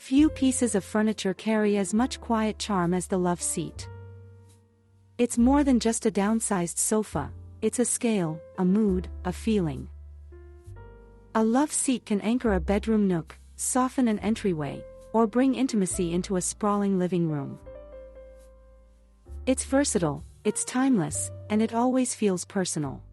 Few pieces of furniture carry as much quiet charm as the Loveseat. It's more than just a downsized sofa, it's a scale, a mood, a feeling. A Loveseat can anchor a bedroom nook, soften an entryway, or bring intimacy into a sprawling living room. It's versatile, it's timeless, and it always feels personal.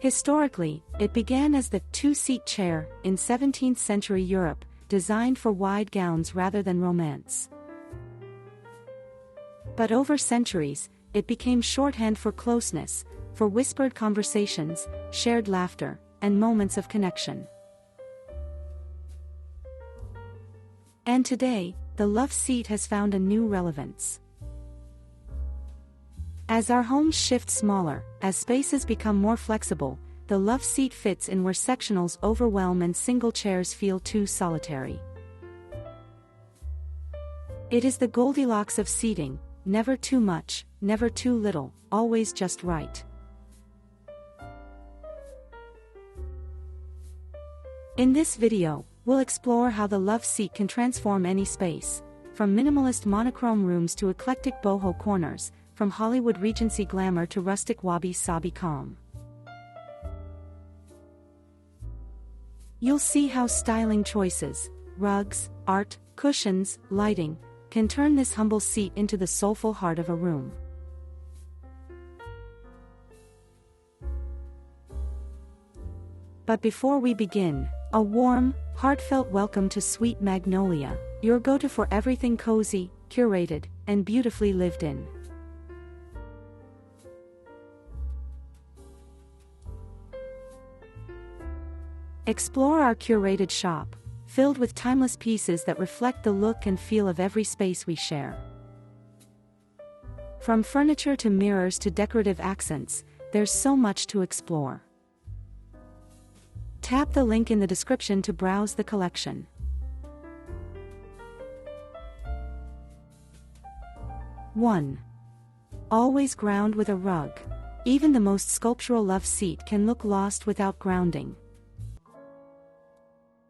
Historically, it began as the two-seat chair in 17th century Europe, designed for wide gowns rather than romance. But over centuries, it became shorthand for closeness, for whispered conversations, shared laughter, and moments of connection. And today, the Loveseat has found a new relevance. As our homes shift smaller, as spaces become more flexible, the Loveseat fits in where sectionals overwhelm and single chairs feel too solitary. It is the Goldilocks of seating, never too much, never too little, always just right. In this video, we'll explore how the Loveseat can transform any space, from minimalist monochrome rooms to eclectic boho corners, from Hollywood Regency glamour to rustic wabi-sabi calm. You'll see how styling choices, rugs, art, cushions, lighting, can turn this humble seat into the soulful heart of a room. But before we begin, a warm, heartfelt welcome to Sweet Magnoliaa, your go-to for everything cozy, curated, and beautifully lived in. Explore our curated shop, filled with timeless pieces that reflect the look and feel of every space we share. From furniture to mirrors to decorative accents, there's so much to explore. Tap the link in the description to browse the collection. One. Always ground with a rug. Even the most sculptural Loveseat can look lost without grounding.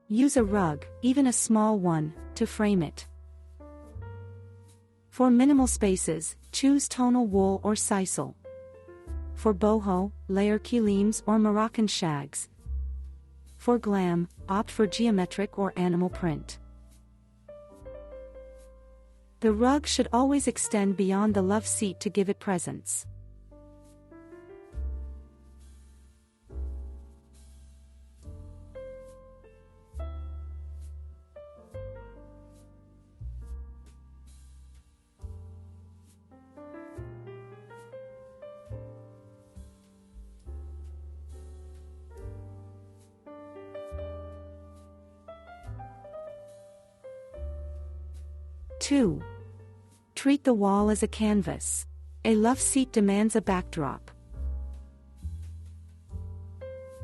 Use a rug, even a small one, to frame it. For minimal spaces, choose tonal wool or sisal. For boho, layer kilim or Moroccan shags. For glam, opt for geometric or animal print. The rug should always extend beyond the Loveseat to give it presence. Two. Treat the wall as a canvas. A Loveseat demands a backdrop.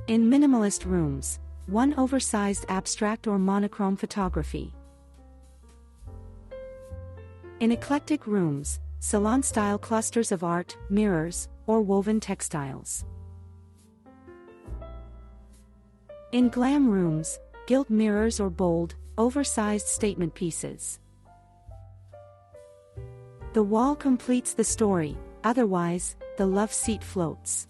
In minimalist rooms, one oversized abstract or monochrome photography. In eclectic rooms, salon-style clusters of art, mirrors, or woven textiles. In glam rooms, gilt mirrors or bold, oversized statement pieces. The wall completes the story, otherwise, the Loveseat floats.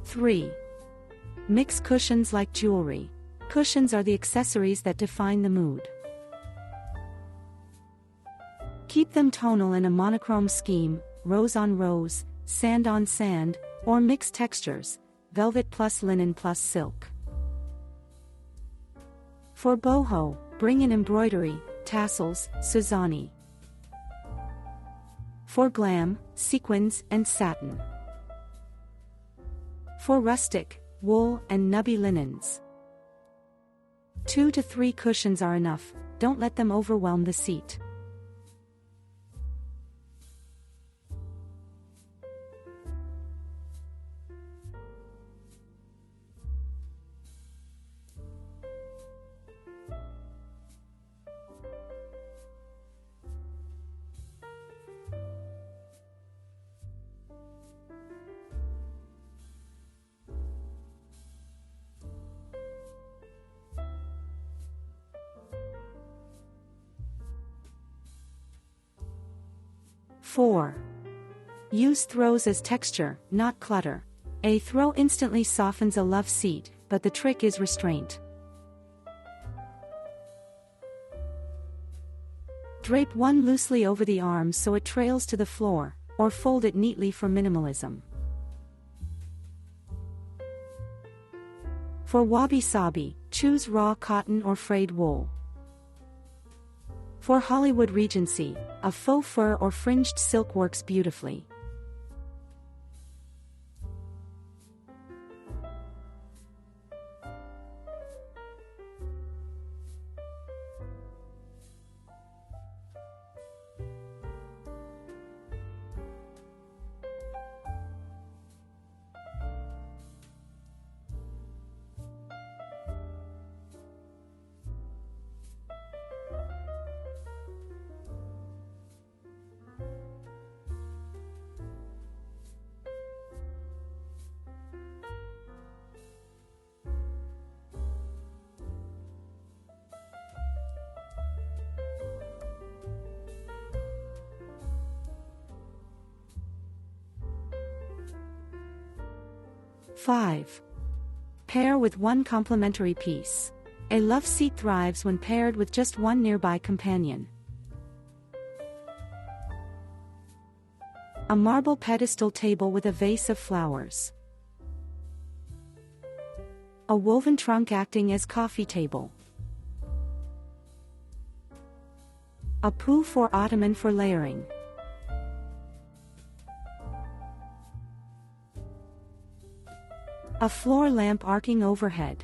Three. Mix cushions like jewelry. Cushions are the accessories that define the mood. Keep them tonal in a monochrome scheme, rose on rose, sand on sand, or mixed textures, velvet plus linen plus silk. For boho, bring in embroidery, tassels, Suzanne. For glam, sequins and satin. For rustic, wool and nubby linens. 2 to 3 cushions are enough, don't let them overwhelm the seat. Four. Use throws as texture, not clutter. A throw instantly softens a love seat, but the trick is restraint. Drape one loosely over the arms so it trails to the floor, or fold it neatly for minimalism. For wabi-sabi, choose raw cotton or frayed wool. For Hollywood Regency, a faux fur or fringed silk works beautifully. Five. Pair with one complementary piece. A love seat thrives when paired with just one nearby companion. A marble pedestal table with a vase of flowers. A woven trunk acting as coffee table. A pouf or ottoman for layering. A floor lamp arcing overhead.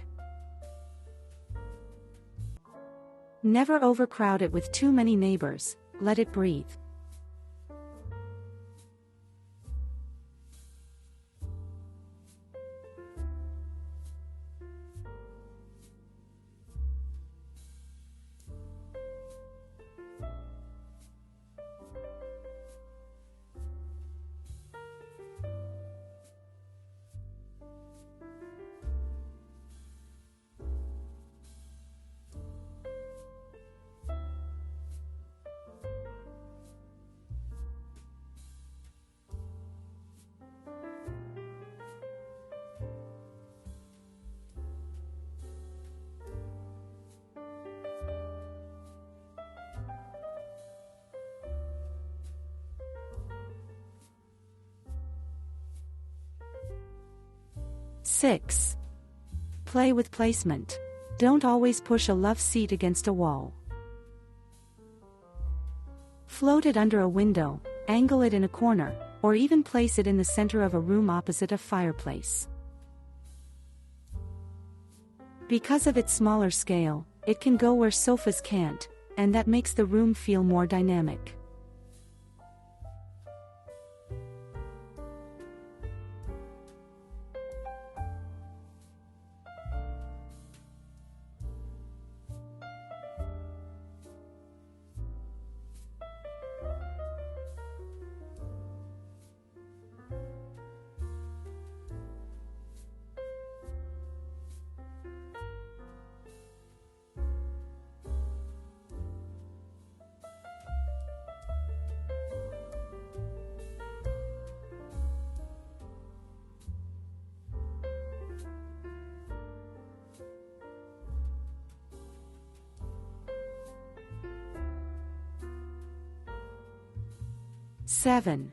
Never overcrowd it with too many neighbors, let it breathe. Six. Play with placement. Don't always push a love seat against a wall. Float it under a window, angle it in a corner, or even place it in the center of a room opposite a fireplace. Because of its smaller scale, it can go where sofas can't, and that makes the room feel more dynamic. Seven.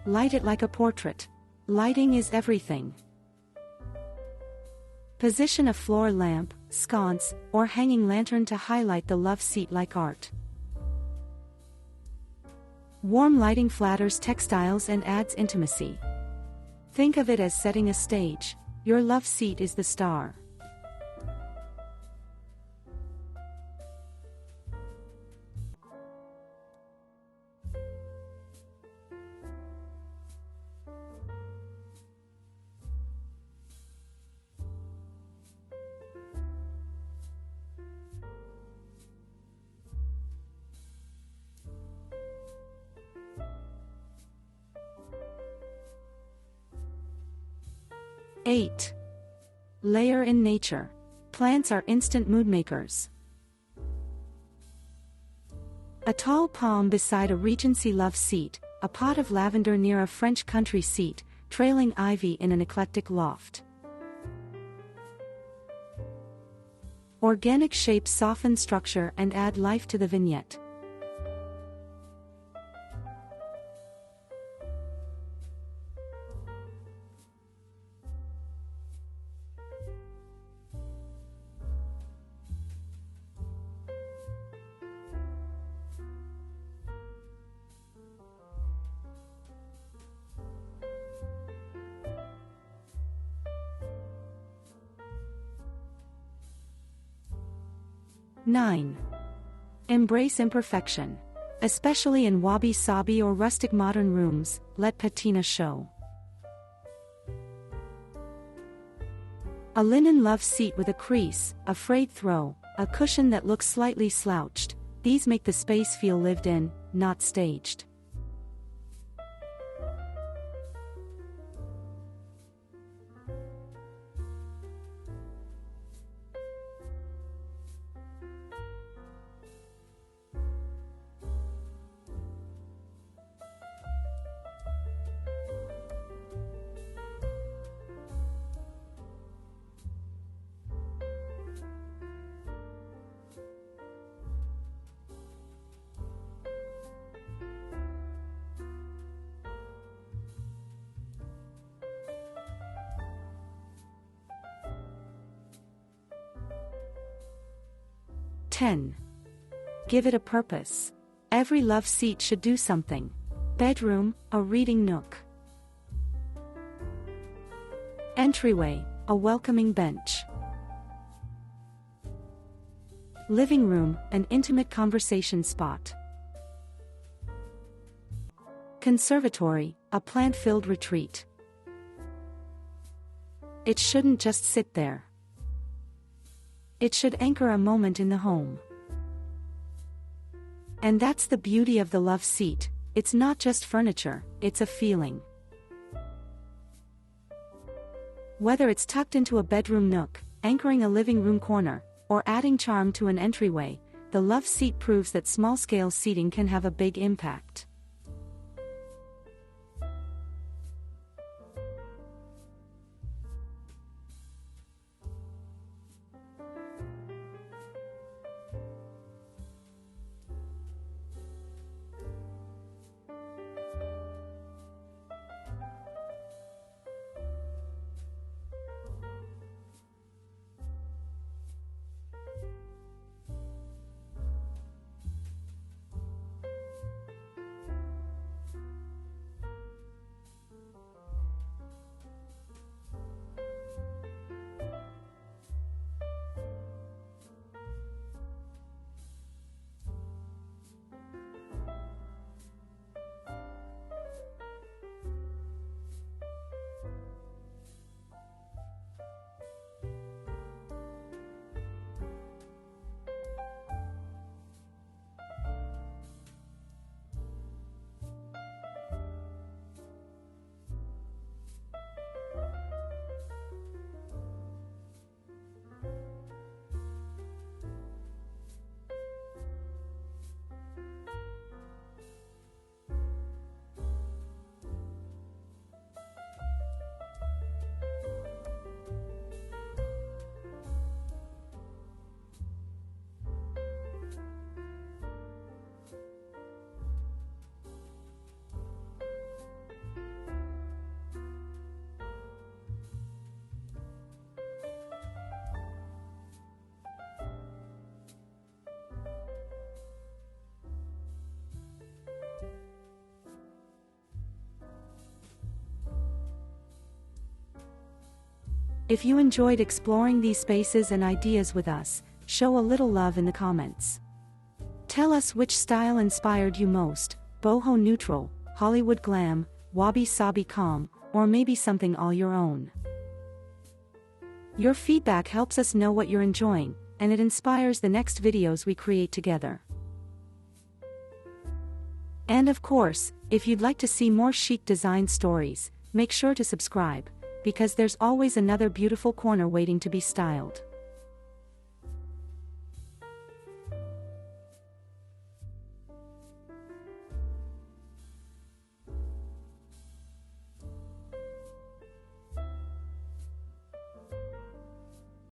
Light it like a portrait. Lighting is everything. Position a floor lamp, sconce, or hanging lantern to highlight the love seat like art. Warm lighting flatters textiles and adds intimacy. Think of it as setting a stage. Your love seat is the star. Eight. Layer in nature. Plants are instant mood makers. A tall palm beside a Regency love seat, a pot of lavender near a French country seat, trailing ivy in an eclectic loft. Organic shapes soften structure and add life to the vignette. Nine. Embrace imperfection. Especially in wabi-sabi or rustic modern rooms, let patina show. A linen love seat with a crease, a frayed throw, a cushion that looks slightly slouched, these make the space feel lived in, not staged. Ten. Give it a purpose. Every love seat should do something. Bedroom, a reading nook. Entryway, a welcoming bench. Living room, an intimate conversation spot. Conservatory, a plant-filled retreat. It shouldn't just sit there. It should anchor a moment in the home. And that's the beauty of the love seat. It's not just furniture, it's a feeling. Whether it's tucked into a bedroom nook, anchoring a living room corner, or adding charm to an entryway, the love seat proves that small-scale seating can have a big impact. If you enjoyed exploring these spaces and ideas with us, show a little love in the comments. Tell us which style inspired you most: boho neutral, Hollywood glam, wabi-sabi calm, or maybe something all your own. Your feedback helps us know what you're enjoying, and it inspires the next videos we create together. And of course, if you'd like to see more chic design stories, make sure to subscribe, because there's always another beautiful corner waiting to be styled.